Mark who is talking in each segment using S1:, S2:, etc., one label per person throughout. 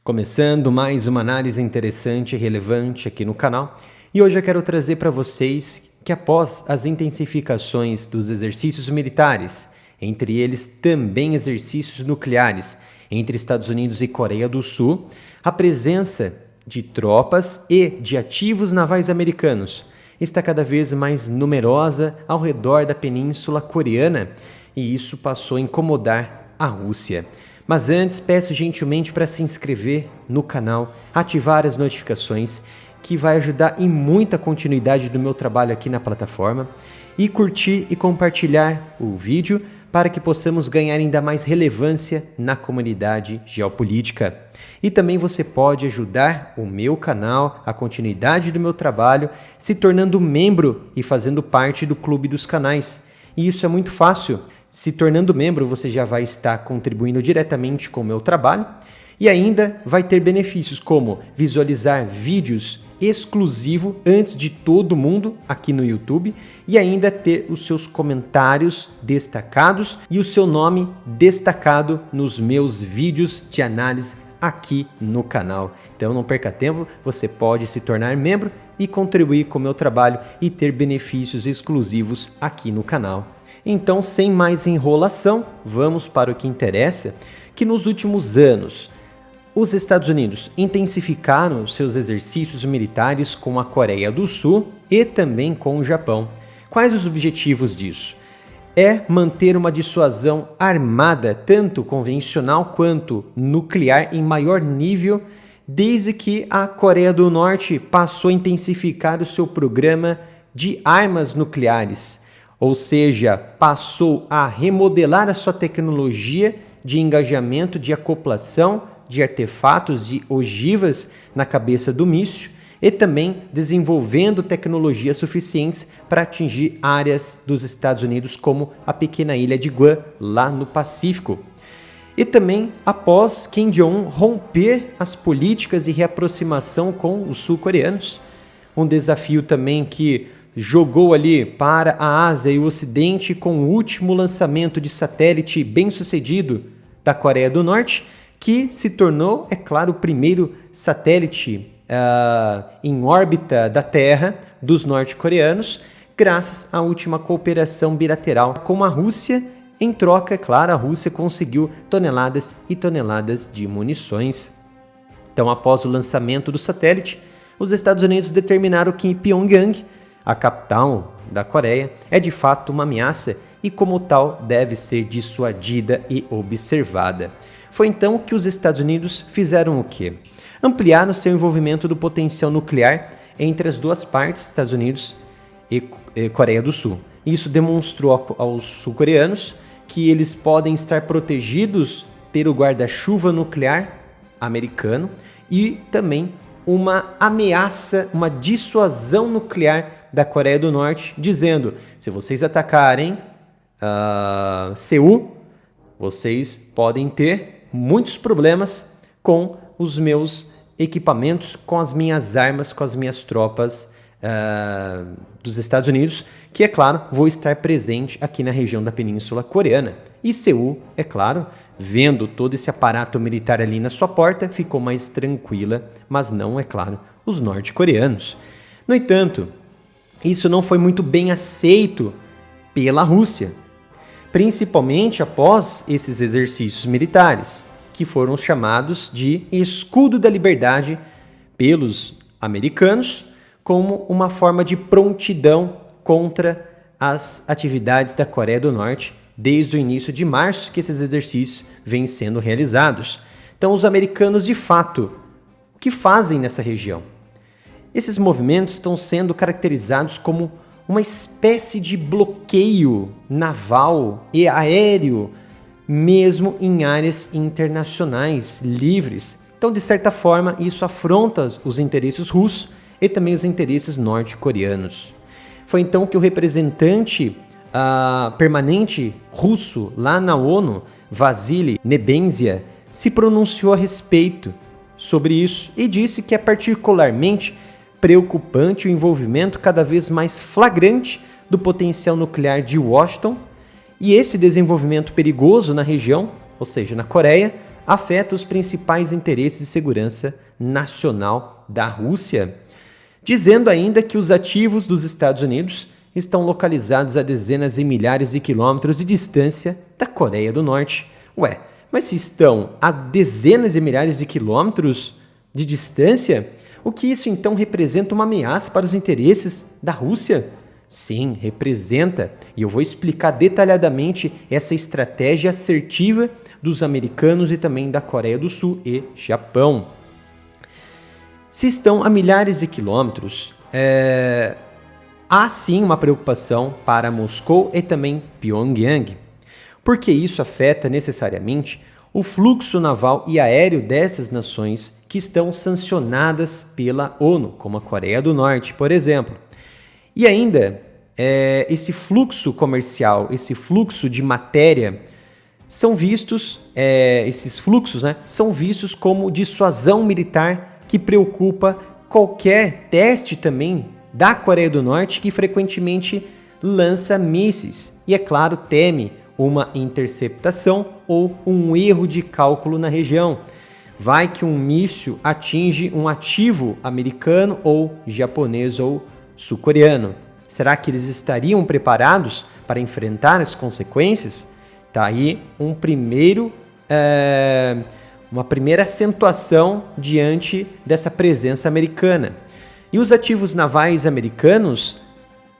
S1: Começando mais uma análise interessante e relevante aqui no canal, e hoje eu quero trazer para vocês que após as intensificações dos exercícios militares, entre eles também exercícios nucleares entre Estados Unidos e Coreia do Sul, a presença de tropas e de ativos navais americanos está cada vez mais numerosa ao redor da Península Coreana, e isso passou a incomodar a Rússia. Mas antes, peço gentilmente para se inscrever no canal, ativar as notificações, que vai ajudar em muita continuidade do meu trabalho aqui na plataforma, e curtir e compartilhar o vídeo para que possamos ganhar ainda mais relevância na comunidade geopolítica. E também você pode ajudar o meu canal, a continuidade do meu trabalho, se tornando membro e fazendo parte do Clube dos Canais. E isso é muito fácil. Se tornando membro, você já vai estar contribuindo diretamente com o meu trabalho e ainda vai ter benefícios como visualizar vídeos exclusivos antes de todo mundo aqui no YouTube e ainda ter os seus comentários destacados e o seu nome destacado nos meus vídeos de análise aqui no canal. Então não perca tempo, você pode se tornar membro e contribuir com o meu trabalho e ter benefícios exclusivos aqui no canal. Então, sem mais enrolação, vamos para o que interessa, que nos últimos anos, os Estados Unidos intensificaram seus exercícios militares com a Coreia do Sul e também com o Japão. Quais os objetivos disso? É manter uma dissuasão armada, tanto convencional quanto nuclear, em maior nível, desde que a Coreia do Norte passou a intensificar o seu programa de armas nucleares. Ou seja, passou a remodelar a sua tecnologia de engajamento, de acoplação, de artefatos, de ogivas na cabeça do míssil e também desenvolvendo tecnologias suficientes para atingir áreas dos Estados Unidos como a pequena ilha de Guam, lá no Pacífico. E também após Kim Jong-un romper as políticas de reaproximação com os sul-coreanos, um desafio também que jogou ali para a Ásia e o Ocidente com o último lançamento de satélite bem-sucedido da Coreia do Norte, que se tornou, é claro, o primeiro satélite em órbita da Terra dos norte-coreanos, graças à última cooperação bilateral com a Rússia. Em troca, é claro, a Rússia conseguiu toneladas e toneladas de munições. Então, após o lançamento do satélite, os Estados Unidos determinaram que Pyongyang, a capital da Coreia, é de fato uma ameaça e, como tal, deve ser dissuadida e observada. Foi então que os Estados Unidos fizeram o quê? Ampliaram seu envolvimento do potencial nuclear entre as duas partes, Estados Unidos e Coreia do Sul. Isso demonstrou aos sul-coreanos que eles podem estar protegidos pelo guarda-chuva nuclear americano e também uma ameaça, uma dissuasão nuclear da Coreia do Norte, dizendo: se vocês atacarem Seul, vocês podem ter muitos problemas com os meus equipamentos, com as minhas armas, com as minhas tropas dos Estados Unidos, que, é claro, vou estar presente aqui na região da Península Coreana. E Seul, é claro, vendo todo esse aparato militar ali na sua porta, ficou mais tranquila, mas não, é claro, os norte-coreanos. No entanto, isso não foi muito bem aceito pela Rússia, principalmente após esses exercícios militares, que foram chamados de Escudo da Liberdade pelos americanos, como uma forma de prontidão contra as atividades da Coreia do Norte, desde o início de março que esses exercícios vêm sendo realizados. Então, os americanos, de fato, o que fazem nessa região? Esses movimentos estão sendo caracterizados como uma espécie de bloqueio naval e aéreo, mesmo em áreas internacionais livres. Então, de certa forma, isso afronta os interesses russos e também os interesses norte-coreanos. Foi então que o representante permanente russo lá na ONU, Vasily Nebenzia, se pronunciou a respeito sobre isso e disse que é particularmente preocupante o envolvimento cada vez mais flagrante do potencial nuclear de Washington, e esse desenvolvimento perigoso na região, ou seja, na Coreia, afeta os principais interesses de segurança nacional da Rússia, dizendo ainda que os ativos dos Estados Unidos estão localizados a dezenas e milhares de quilômetros de distância da Coreia do Norte. Ué, mas se estão a dezenas de milhares de quilômetros de distância, o que isso então representa uma ameaça para os interesses da Rússia? Sim, representa, e eu vou explicar detalhadamente essa estratégia assertiva dos americanos e também da Coreia do Sul e Japão. Se estão a milhares de quilômetros, há sim uma preocupação para Moscou e também Pyongyang, porque isso afeta necessariamente o fluxo naval e aéreo dessas nações que estão sancionadas pela ONU, como a Coreia do Norte, por exemplo. E ainda, esse fluxo comercial, esse fluxo de matéria, são vistos, esses fluxos, são vistos como dissuasão militar que preocupa qualquer teste também da Coreia do Norte, que frequentemente lança mísseis e, é claro, teme uma interceptação ou um erro de cálculo na região. Vai que um míssil atinge um ativo americano ou japonês ou sul-coreano. Será que eles estariam preparados para enfrentar as consequências? Tá aí uma primeira acentuação diante dessa presença americana. E os ativos navais americanos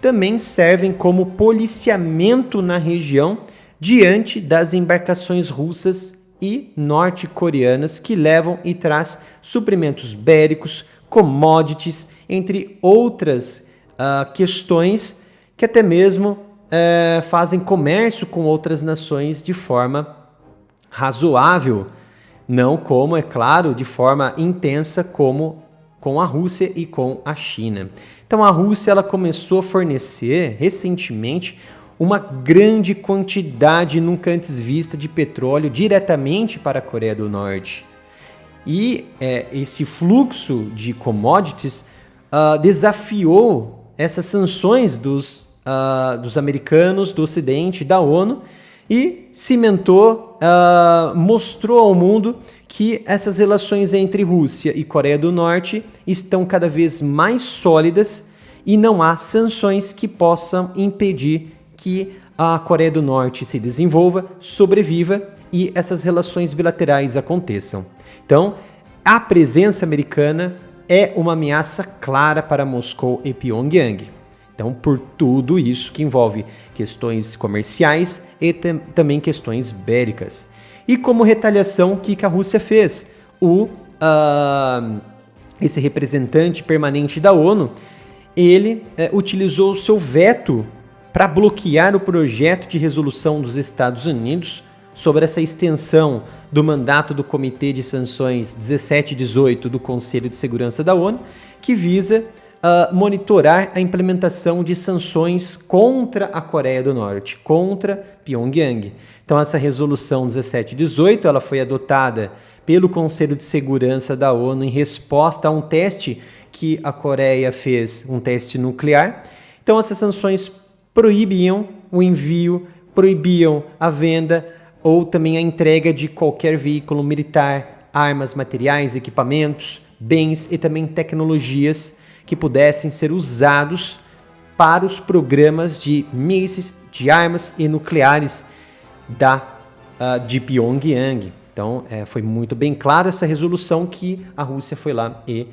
S1: também servem como policiamento na região diante das embarcações russas e norte-coreanas que levam e traz suprimentos bélicos, commodities, entre outras questões que até mesmo fazem comércio com outras nações de forma razoável, não como, é claro, de forma intensa como com a Rússia e com a China. Então a Rússia ela começou a fornecer recentemente uma grande quantidade nunca antes vista de petróleo diretamente para a Coreia do Norte. E esse fluxo de commodities desafiou essas sanções dos americanos, do Ocidente, da ONU, e cimentou, mostrou ao mundo que essas relações entre Rússia e Coreia do Norte estão cada vez mais sólidas e não há sanções que possam impedir que a Coreia do Norte se desenvolva, sobreviva e essas relações bilaterais aconteçam. Então, a presença americana é uma ameaça clara para Moscou e Pyongyang. Então, por tudo isso que envolve questões comerciais e também questões bélicas. E como retaliação, o que a Rússia fez? Esse representante permanente da ONU, ele utilizou o seu veto para bloquear o projeto de resolução dos Estados Unidos sobre essa extensão do mandato do Comitê de Sanções 1718 do Conselho de Segurança da ONU, que visa monitorar a implementação de sanções contra a Coreia do Norte, contra Pyongyang. Então essa resolução 1718 ela foi adotada pelo Conselho de Segurança da ONU em resposta a um teste que a Coreia fez, um teste nuclear. Então essas sanções proibiam o envio, proibiam a venda ou também a entrega de qualquer veículo militar, armas, materiais, equipamentos, bens e também tecnologias que pudessem ser usados para os programas de mísseis, de armas e nucleares de Pyongyang. Então, foi muito bem claro essa resolução que a Rússia foi lá e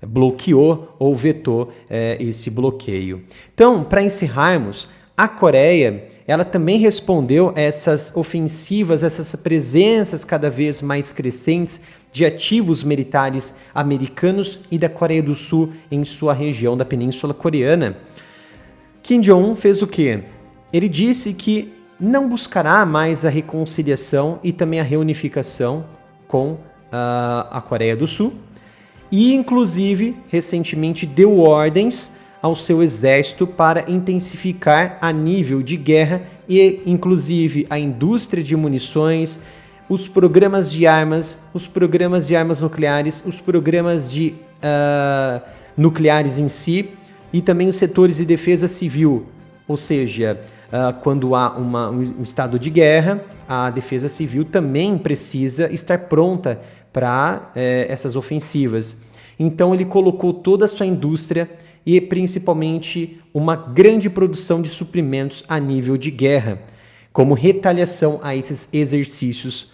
S1: bloqueou ou vetou esse bloqueio. Então, para encerrarmos, a Coreia ela também respondeu a essas ofensivas, essas presenças cada vez mais crescentes de ativos militares americanos e da Coreia do Sul em sua região da Península Coreana. Kim Jong-un fez o quê? Ele disse que não buscará mais a reconciliação e também a reunificação com a Coreia do Sul e, inclusive, recentemente deu ordens ao seu exército para intensificar a nível de guerra e, inclusive, a indústria de munições, os programas de armas nucleares, os programas de nucleares em si e também os setores de defesa civil, ou seja, quando há um estado de guerra, a defesa civil também precisa estar pronta para essas ofensivas. Então ele colocou toda a sua indústria e principalmente uma grande produção de suprimentos a nível de guerra, como retaliação a esses exercícios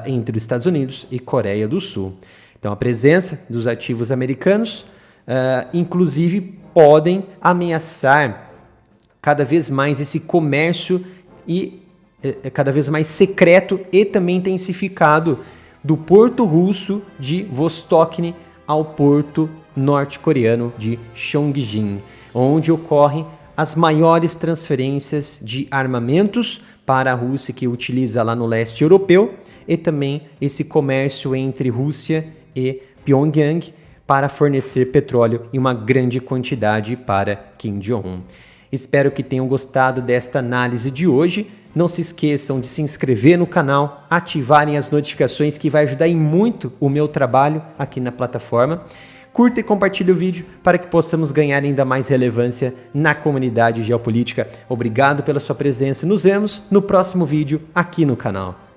S1: entre os Estados Unidos e Coreia do Sul. Então a presença dos ativos americanos, inclusive, podem ameaçar cada vez mais esse comércio e cada vez mais secreto e também intensificado do porto russo de Vostokny ao porto norte-coreano de Chongjin, onde ocorrem as maiores transferências de armamentos para a Rússia, que utiliza lá no leste europeu, e também esse comércio entre Rússia e Pyongyang para fornecer petróleo em uma grande quantidade para Kim Jong-un. Espero que tenham gostado desta análise de hoje. Não se esqueçam de se inscrever no canal, ativarem as notificações, que vai ajudar muito o meu trabalho aqui na plataforma. Curta e compartilhe o vídeo para que possamos ganhar ainda mais relevância na comunidade geopolítica. Obrigado pela sua presença. Nos vemos no próximo vídeo aqui no canal.